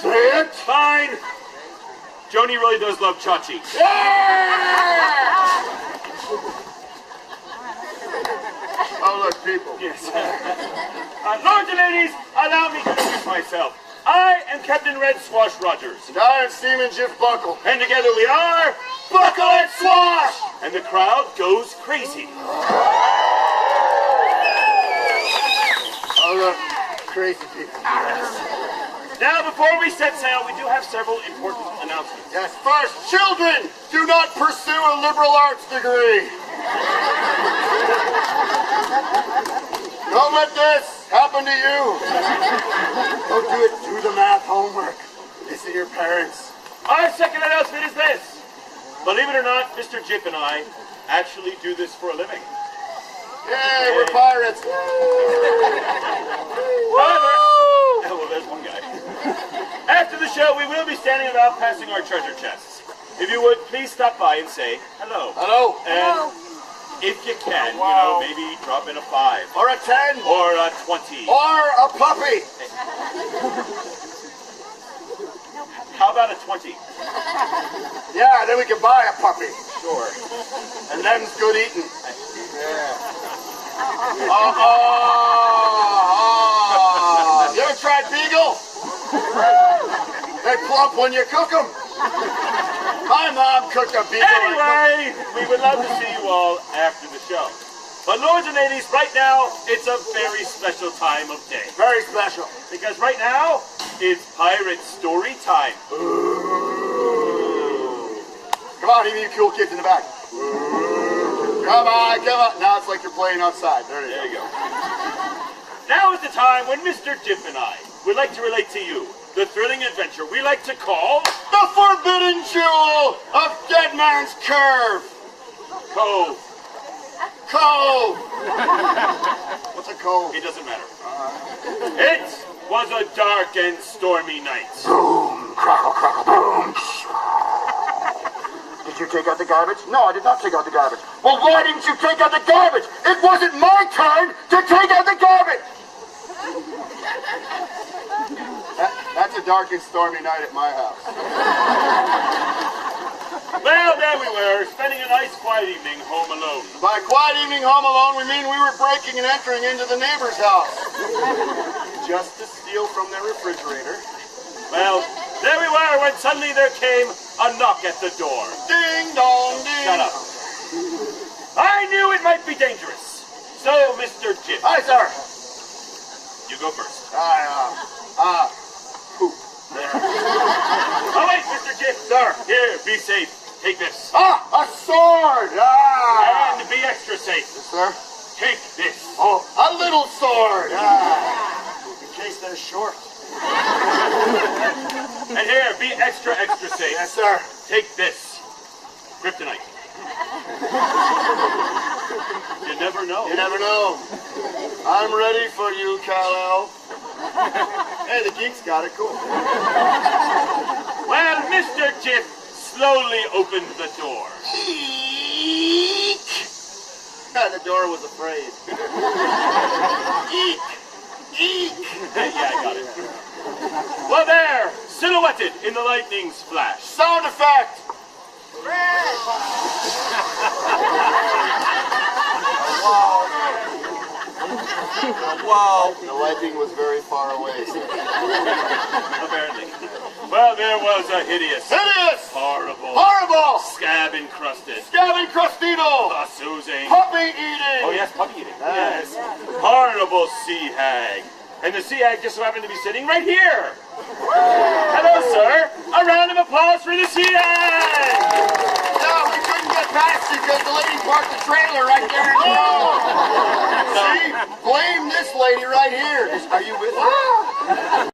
it. Say it. Fine. Joni really does love Chachi. Yeah! Oh, look, people. Yes. Lords and ladies, allow me to introduce myself. I am Captain Red Swash Rogers. And I am Seaman Jiff Buckle. And together we are... Buckle and Swash! And the crowd goes crazy. Oh, look, crazy people. Now, before we set sail, we do have several important announcements. Yes, first, children, do not pursue a liberal arts degree. Don't let this happen to you. Don't do it. Do the math homework. Listen to your parents. Our second announcement is this. Believe it or not, Mr. Jiff and I actually do this for a living. Yay, we're pirates. However, well, there's one guy. After the show, we will be standing about passing our treasure chests. If you would, please stop by and say hello. Hello. And if you can, maybe drop in a 5. Or a 10. Or a 20. Or a puppy. How about a 20? Yeah, then we can buy a puppy. Sure. And them's good eating. Yeah. You ever tried beagle? They plump when you cook them. My mom cooked a beagle. Anyway, we would love to see you all after the show. But lords and ladies, right now, it's a very special time of day. Very special. Because right now, it's pirate story time. Ooh. Come on, even you cool kids in the back. Ooh. Come on, come on. Now it's like you're playing outside. There you go. Now is the time when Mr. Jiff and I would like to relate to you the thrilling adventure we like to call the Forbidden Jewel of Dead Man's Curve. Cove. Cove. What's a cove? It doesn't matter. It was a dark and stormy night. Boom, crackle, crackle, boom. Did you take out the garbage? No, I did not take out the garbage. Well, why didn't you take out the garbage? It wasn't my turn to take out the garbage. That's a dark and stormy night at my house. Well, there we were, spending a nice quiet evening home alone. By quiet evening home alone, we mean we were breaking and entering into the neighbor's house. Just to steal from their refrigerator. Well, there we were when suddenly there came a knock at the door. Ding dong ding. Shut up. I knew it might be dangerous. So, Mr. Jiff. Hi, sir. You go first. Poop. Oh, wait, Mr. Jiff. Sir. Here, be safe. Take this. A sword. And be extra safe. Yes, sir. Take this. Oh, a little sword. In case they're short. And here, be extra, extra safe. Yes, sir. Take this. Kryptonite. You never know. You never know. I'm ready for you, Kal-El. Hey, the geeks got it. Cool. Well, Mr. Jiff slowly opened the door. Eek. The door was afraid. Eek. Eek. Yeah, I got it. Well, there, silhouetted in the lightning's flash. Sound effect. Wow. The lightning was very far away. Apparently. Well, there was a hideous, horrible, scab encrusted, Puppy eating. Oh yes, puppy eating. Yes. Horrible sea hag. And the sea hag just so happened to be sitting right here. Hello, sir. A round of applause for the sea hag. No, we couldn't get past you because the lady parked the trailer right there. See? Blame this lady right here. Are you with her?